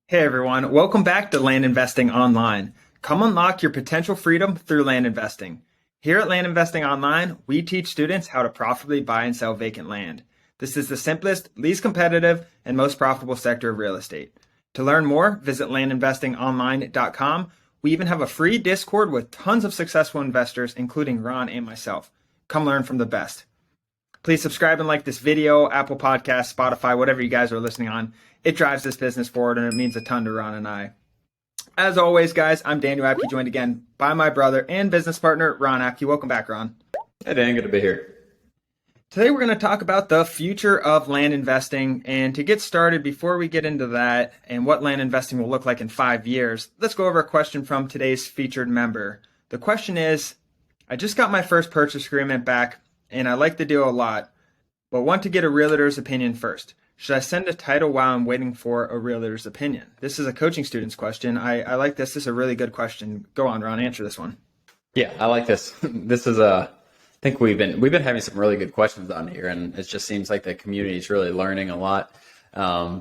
Hey everyone, welcome back to Land Investing Online. Come unlock your potential freedom through land investing. Here at Land Investing Online, we teach students how to profitably buy and sell vacant land. This is the simplest, least competitive, and most profitable sector of real estate. To learn more, visit landinvestingonline.com. We even have a free Discord with tons of successful investors, including Ron and myself. Come learn from the best. Please subscribe and like this video, Apple Podcasts, Spotify, whatever you guys are listening on. It drives this business forward and it means a ton to Ron and I. As always, guys, I'm Daniel Apke, joined again by my brother and business partner, Ron Apke. Welcome back, Ron. Hey, Dan, good to be here. Today, we're going to talk about the future of land investing. And to get started, before we get into that and what land investing will look like in 5 years, let's go over a question from today's featured member. The question is, I just got my first purchase agreement back and I like the deal a lot, but want to get a realtor's opinion first. Should I send a title while I'm waiting for a realtor's opinion? This is a coaching student's question. I like this. This is a really good question. Go on, Ron, answer this one. Yeah, I like this. This is I think we've been having some really good questions on here, and it just seems like the community is really learning a lot. Yeah,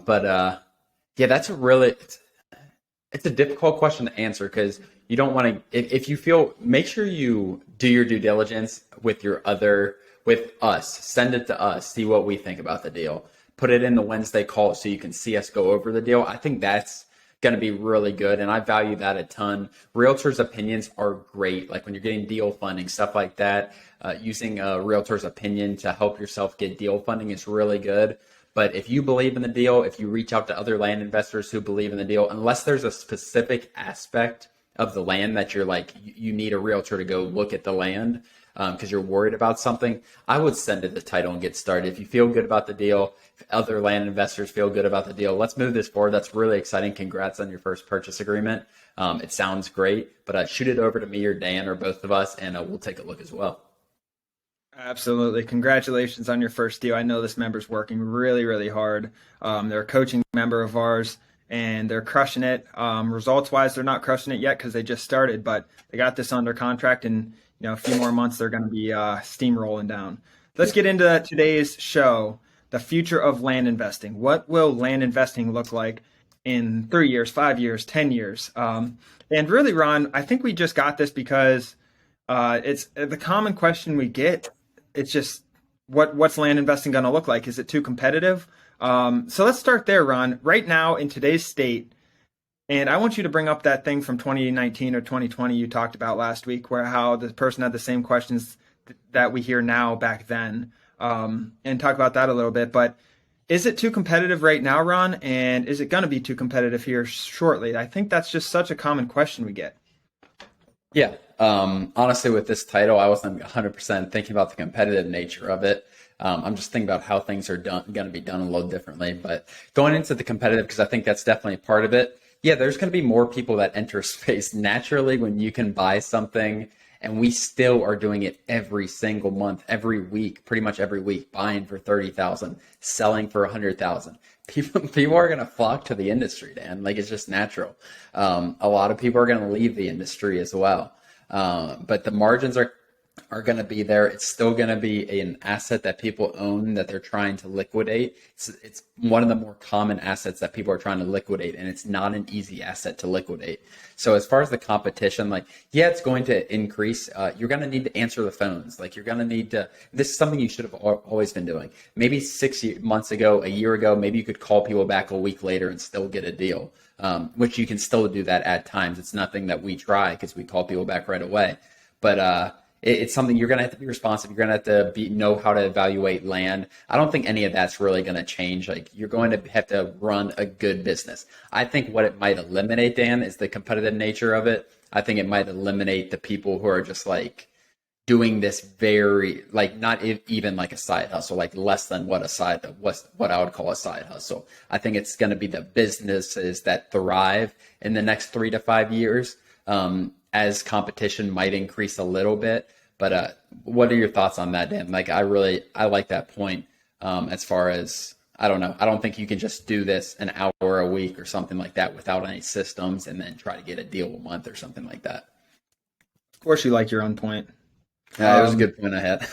that's it's a difficult question to answer because you don't want to, if you feel, make sure you do your due diligence with us, send it to us, see what we think about the deal, put it in the Wednesday call so you can see us go over the deal. I think that's going to be really good. And I value that a ton. Realtors' opinions are great. Like when you're getting deal funding, stuff like that, using a realtor's opinion to help yourself get deal funding is really good. But if you believe in the deal, if you reach out to other land investors who believe in the deal, unless there's a specific aspect of the land that you're like, you need a realtor to go look at the land because you're worried about something, I would send it the title and get started. If you feel good about the deal, if other land investors feel good about the deal, let's move this forward. That's really exciting. Congrats on your first purchase agreement. It sounds great, but shoot it over to me or Dan or both of us, and we'll take a look as well. Absolutely. Congratulations on your first deal. I know this member's working really, really hard. They're a coaching member of ours and they're crushing it. Results wise, they're not crushing it yet because they just started, but they got this under contract and a few more months, they're going to be steamrolling down. Let's get into today's show, the future of land investing. What will land investing look like in 3 years, 5 years, 10 years? And really, Ron, I think we just got this because it's the common question we get. It's just what's land investing going to look like? Is it too competitive? So let's start there, Ron. Right now in today's state, and I want you to bring up that thing from 2019 or 2020 you talked about last week, where how the person had the same questions that we hear now back then, and talk about that a little bit. But is it too competitive right now, Ron? And is it going to be too competitive here shortly? I think that's just such a common question we get. Yeah. Honestly, with this title, I wasn't 100% thinking about the competitive nature of it. I'm just thinking about how things are going to be done a little differently. But going into the competitive, because I think that's definitely part of it. Yeah, there's going to be more people that enter space naturally when you can buy something. And we still are doing it every single month, every week, pretty much every week, buying for 30,000, selling for 100,000. People are going to flock to the industry, Dan. Like it's just natural. A lot of people are going to leave the industry as well. But the margins are going to be there. It's still going to be an asset that people own that they're trying to liquidate. It's one of the more common assets that people are trying to liquidate, and it's not an easy asset to liquidate. So as far as the competition, yeah, it's going to increase. You're going to need to answer the phones. You're going to need to, this is something you should have always been doing. Maybe 6 months ago, a year ago, maybe you could call people back a week later and still get a deal, which you can still do that at times. It's nothing that we try because we call people back right away. But, it's something you're going to have to be responsive. You're going to have to know how to evaluate land. I don't think any of that's really going to change. You're going to have to run a good business. I think what it might eliminate, Dan, is the competitive nature of it. I think it might eliminate the people who are just doing this very not even like a side hustle, less than what I would call a side hustle. I think it's going to be the businesses that thrive in the next 3 to 5 years. As competition might increase a little bit. But what are your thoughts on that, Dan? I like that point as far as, I don't know. I don't think you can just do this an hour a week or something like that without any systems and then try to get a deal a month or something like that. Of course you like your own point. Yeah, it was a good point I had.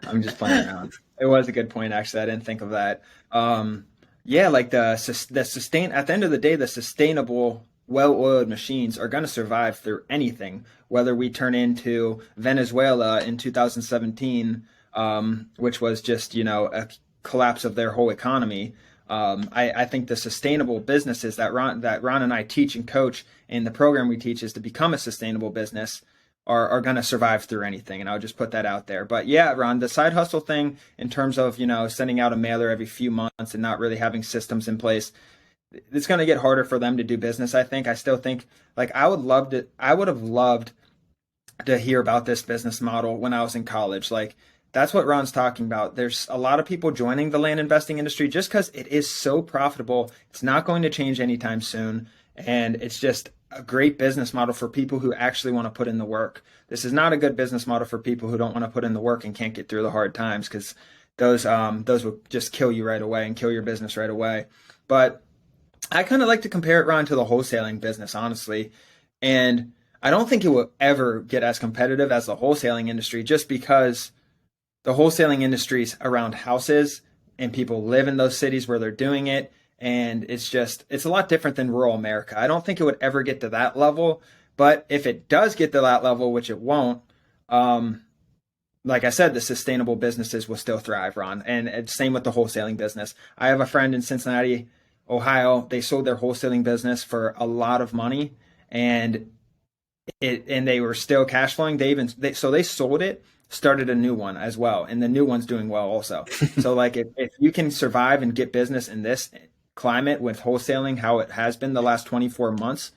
I'm just playing around. It was a good point, actually. I didn't think of that. Yeah, like the sustain at the end of the day, the sustainable, well-oiled machines are going to survive through anything. Whether we turn into Venezuela in 2017, which was just a collapse of their whole economy. I think the sustainable businesses that Ron and I teach and coach, and the program we teach is to become a sustainable business are going to survive through anything. And I'll just put that out there. But yeah, Ron, the side hustle thing in terms of, sending out a mailer every few months and not really having systems in place, it's going to get harder for them to do business. I think. I still think like I would have loved to hear about this business model when I was in college. Like that's what Ron's talking about. There's a lot of people joining the land investing industry just because it is so profitable. It's not going to change anytime soon. And it's just a great business model for people who actually want to put in the work. This is not a good business model for people who don't want to put in the work and can't get through the hard times because those will just kill you right away and kill your business right away. But I kind of like to compare it, Ron, to the wholesaling business, honestly. And I don't think it will ever get as competitive as the wholesaling industry just because the wholesaling industry's around houses and people live in those cities where they're doing it. And it's a lot different than rural America. I don't think it would ever get to that level. But if it does get to that level, which it won't, um, like I said, the sustainable businesses will still thrive, Ron. And same with the wholesaling business. I have a friend in Cincinnati, Ohio. They sold their wholesaling business for a lot of money, and they were still cash flowing. So they sold it, started a new one as well, and the new one's doing well also. So like if you can survive and get business in this climate with wholesaling, how it has been the last 24 months,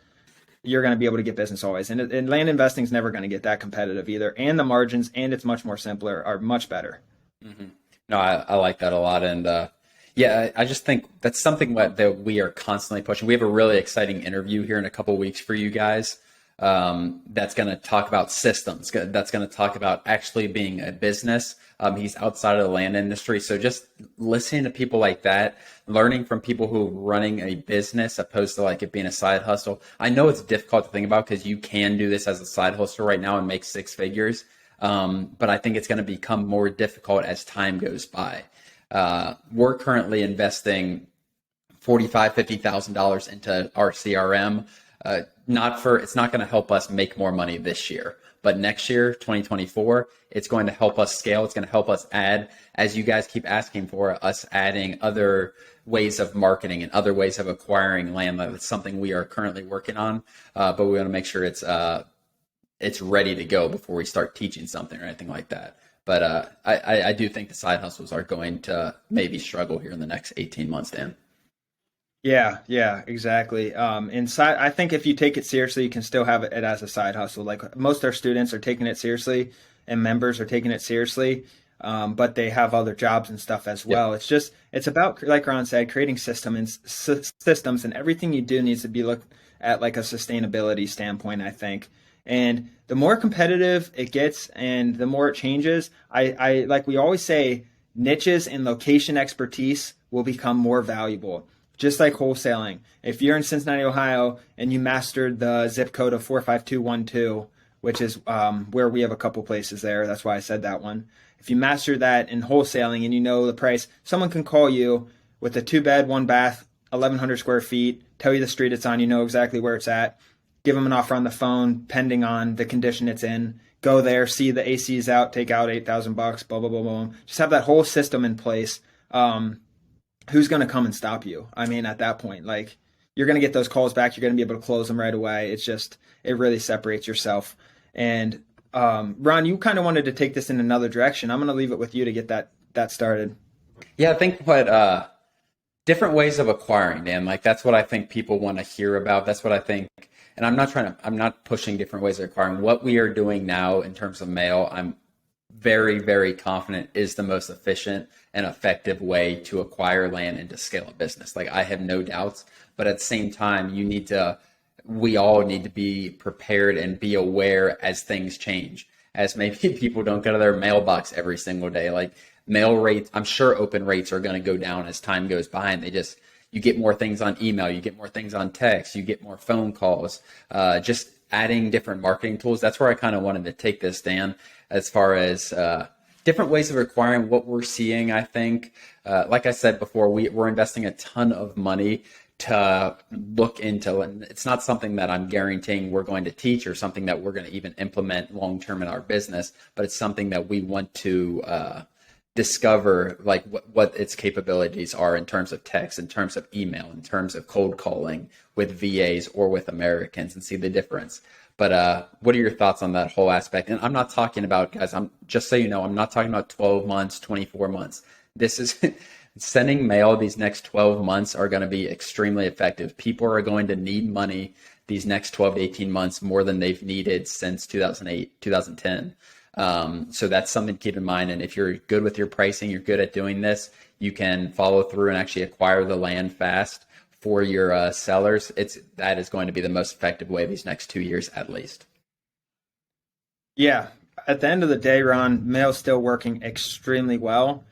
you're going to be able to get business always. And land investing is never going to get that competitive either. And the margins, and it's much more simpler, are much better. Hmm. No, I like that a lot. And yeah, I just think that's something that we are constantly pushing. We have a really exciting interview here in a couple weeks for you guys, that's going to talk about systems, that's going to talk about actually being a business. He's outside of the land industry. So just listening to people like that, learning from people who are running a business opposed to like it being a side hustle. I know it's difficult to think about because you can do this as a side hustle right now and make six figures. But I think it's going to become more difficult as time goes by. We're currently investing $50,000 into our CRM. It's not going to help us make more money this year, but next year, 2024, it's going to help us scale. It's going to help us add, as you guys keep asking for, us adding other ways of marketing and other ways of acquiring land. That's something we are currently working on, but we want to make sure it's ready to go before we start teaching something or anything like that. But I do think the side hustles are going to maybe struggle here in the next 18 months, Dan. Yeah, yeah, exactly. Inside, I think if you take it seriously, you can still have it as a side hustle. Like most of our students are taking it seriously, and members are taking it seriously, but they have other jobs and stuff as Yep. well. It's about, like Ron said, creating systems, and everything you do needs to be looked at like a sustainability standpoint, I think. And the more competitive it gets, and the more it changes, I like we always say, niches and location expertise will become more valuable just like wholesaling. If you're in Cincinnati, Ohio, and you mastered the zip code of 45212, which is where we have a couple places there, that's why I said that one. If you master that in wholesaling and you know the price, someone can call you with a two bed, one bath, 1,100 square feet, tell you the street it's on, you know exactly where it's at, give them an offer on the phone, pending on the condition it's in. Go there, see the AC's out, take out 8,000 bucks, blah blah blah blah. Just have that whole system in place. Who's going to come and stop you? I mean, at that point, like you're going to get those calls back. You're going to be able to close them right away. It really separates yourself. And Ron, you kind of wanted to take this in another direction. I'm going to leave it with you to get that started. Yeah, I think what different ways of acquiring, Dan. Like that's what I think people want to hear about. That's what I think. And I'm not pushing different ways of acquiring. What we are doing now in terms of mail, I'm very, very confident is the most efficient and effective way to acquire land and to scale a business. Like I have no doubts, but at the same time, we all need to be prepared and be aware as things change. As maybe people don't go to their mailbox every single day. Like mail rates, I'm sure open rates are going to go down as time goes by, and you get more things on email, you get more things on text, you get more phone calls, just adding different marketing tools. That's where I kind of wanted to take this, Dan, as far as different ways of acquiring. What we're seeing, I think, like I said before, we're investing a ton of money to look into, and it's not something that I'm guaranteeing we're going to teach or something that we're going to even implement long term in our business, but it's something that we want to discover, like what its capabilities are in terms of text, in terms of email, in terms of cold calling with VAs or with Americans, and see the difference. But what are your thoughts on that whole aspect? And I'm not talking about, guys, I'm just so you know, I'm not talking about 12 months, 24 months. This is sending mail. These next 12 months are going to be extremely effective. People are going to need money these next 12 to 18 months more than they've needed since 2008, 2010. So that's something to keep in mind. And if you're good with your pricing, you're good at doing this, you can follow through and actually acquire the land fast for your sellers. That is going to be the most effective way these next 2 years at least. Yeah. At the end of the day, Ron, mail's still working extremely well.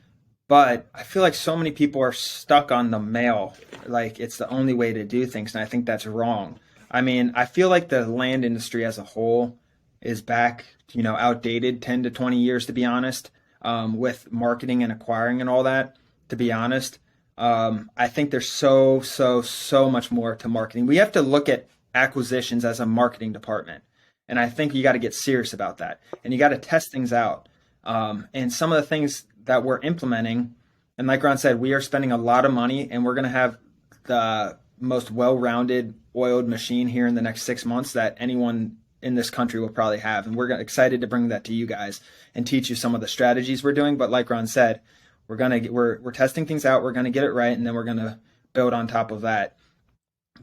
But I feel like so many people are stuck on the mail, like it's the only way to do things, and I think that's wrong. I mean, I feel like the land industry as a whole is back, outdated 10 to 20 years, to be honest, with marketing and acquiring and all that, to be honest. I think there's so much more to marketing. We have to look at acquisitions as a marketing department. And I think you got to get serious about that. And you got to test things out. And some of the things that we're implementing, and like Ron said, we are spending a lot of money and we're going to have the most well-rounded oiled machine here in the next 6 months that anyone in this country will probably have. And excited to bring that to you guys and teach you some of the strategies we're doing. But like Ron said, we're testing things out. We're going to get it right. And then we're going to build on top of that.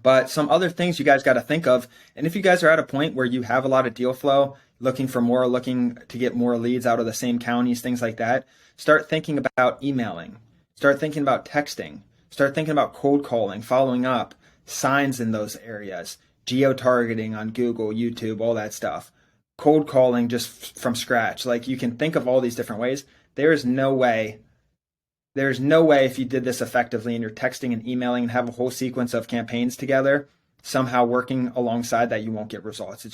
But some other things you guys got to think of, and if you guys are at a point where you have a lot of deal flow, looking to get more leads out of the same counties, things like that, start thinking about emailing, start thinking about texting, start thinking about cold calling, following up, signs in those areas, geo targeting on Google, YouTube, all that stuff, cold calling just from scratch. Like you can think of all these different ways. There is no way there's no way if you did this effectively and you're texting and emailing and have a whole sequence of campaigns together, somehow working alongside that, you won't get results.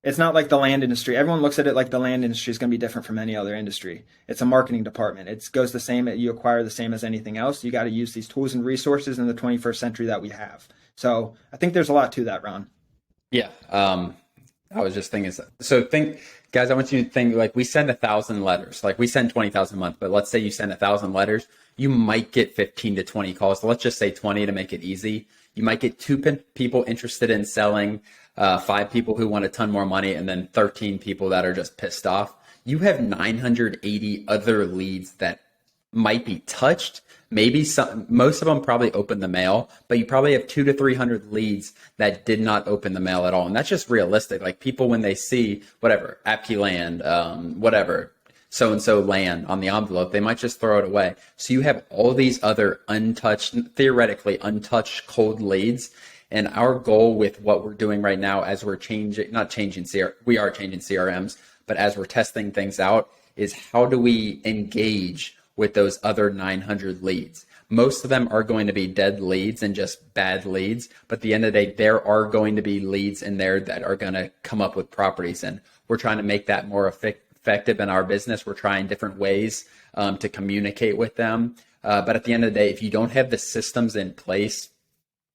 It's not like the land industry. Everyone looks at it like the land industry is going to be different from any other industry. It's a marketing department. It goes the same. You acquire the same as anything else. You got to use these tools and resources in the 21st century that we have. So I think there's a lot to that, Ron. Yeah. I was just thinking, so think, guys, I want you to think like we send 1,000 letters, like we send 20,000 a month, but let's say you send 1,000 letters, you might get 15 to 20 calls. So let's just say 20 to make it easy. You might get people interested in selling, 5 people who want a ton more money, and then 13 people that are just pissed off. You have 980 other leads that might be touched. Maybe most of them probably open the mail, but you probably have 200 to 300 leads that did not open the mail at all. And that's just realistic. Like people, when they see whatever, Apkey land, whatever, so and so land on the envelope, they might just throw it away. So you have all these other untouched, theoretically untouched cold leads. And our goal with what we're doing right now, as we're not changing we are changing CRMs, but as we're testing things out, is how do we engage with those other 900 leads? Most of them are going to be dead leads and just bad leads. But at the end of the day, there are going to be leads in there that are going to come up with properties. And we're trying to make that more effective in our business. We're trying different ways to communicate with them. But at the end of the day, if you don't have the systems in place,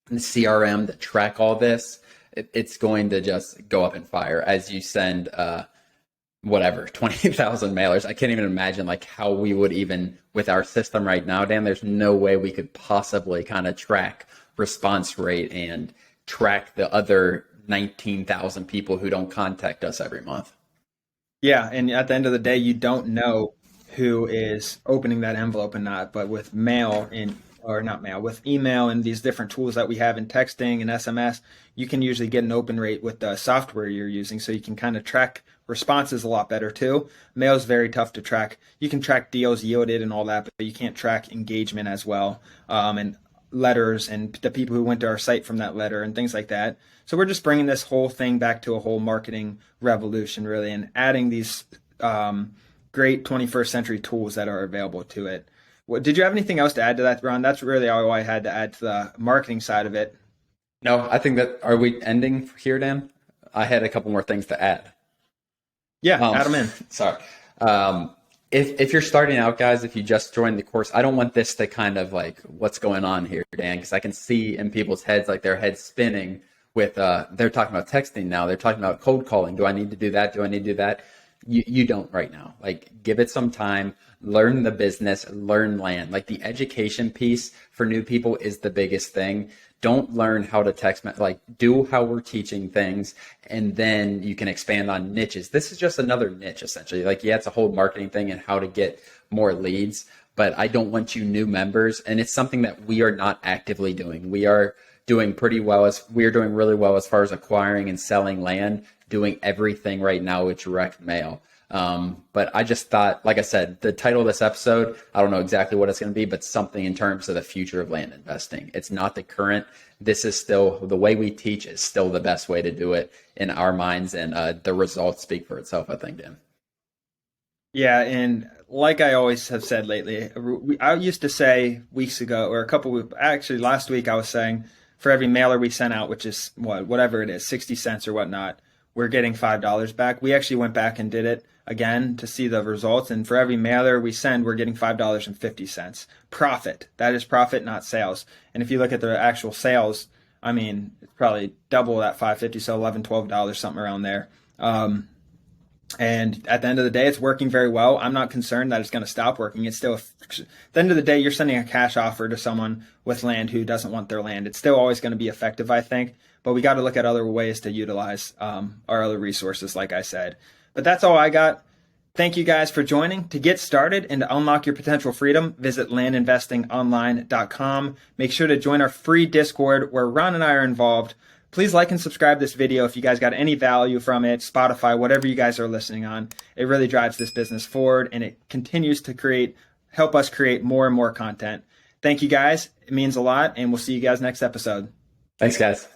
the CRM to track all this, it's going to just go up in fire as you send whatever 20,000 mailers. I can't even imagine like how we would even with our system right now, Dan. There's no way we could possibly kind of track response rate and track the other 19,000 people who don't contact us every month. Yeah, and at the end of the day, you don't know who is opening that envelope and not. But with mail and or not mail, with email and these different tools that we have in texting and SMS, you can usually get an open rate with the software you're using, so you can kind of track responses a lot better too. Mail is very tough to track. You can track deals yielded and all that, but you can't track engagement as well. And letters and the people who went to our site from that letter and things like that. So we're just bringing this whole thing back to a whole marketing revolution, really, and adding these great 21st century tools that are available to it. Did you have anything else to add to that, Ron? That's really all I had to add to the marketing side of it. No, I think that are we ending here, Dan? I had a couple more things to add. Yeah, Um, add them in. sorry. Um, if you're starting out, guys, if you just joined the course, I don't want this to kind of like what's going on here, Dan, because I can see in people's heads like their heads spinning with they're talking about texting now, they're talking about cold calling. Do I need to do that? Do I need to do that? You don't right now. Like give it some time, learn the business, learn land. Like the education piece for new people is the biggest thing. Don't learn how to like do how we're teaching things, and then you can expand on niches. This is just another niche essentially. Like, yeah, it's a whole marketing thing and how to get more leads, but I don't want you new members. And it's something that we are not actively doing. We are doing pretty well as we are doing really well as far as acquiring and selling land, doing everything right now with direct mail. But I just thought, like I said, the title of this episode, I don't know exactly what it's going to be, but something in terms of the future of land investing. It's not the current. This is still the way we teach is still the best way to do it in our minds. And the results speak for itself, I think, Dan. Yeah, and like I always have said lately, I used to say weeks ago, or a couple weeks, actually last week, I was saying for every mailer we sent out, which is whatever it is, 60 cents or whatnot, we're getting $5 back. We actually went back and did it again to see the results. And for every mailer we send, we're getting $5.50 profit. That is profit, not sales. And if you look at the actual sales, I mean, it's probably double that 550, so 11, $12, something around there. And at the end of the day, it's working very well. I'm not concerned that it's going to stop working. It's still, at the end of the day, you're sending a cash offer to someone with land who doesn't want their land. It's still always going to be effective, I think. But we got to look at other ways to utilize our other resources, like I said. But that's all I got. Thank you guys for joining. To get started and to unlock your potential freedom, visit landinvestingonline.com. Make sure to join our free Discord where Ron and I are involved. Please like and subscribe this video if you guys got any value from it, Spotify, whatever you guys are listening on. It really drives this business forward and it continues to help us create more and more content. Thank you guys. It means a lot and we'll see you guys next episode. Thanks, guys.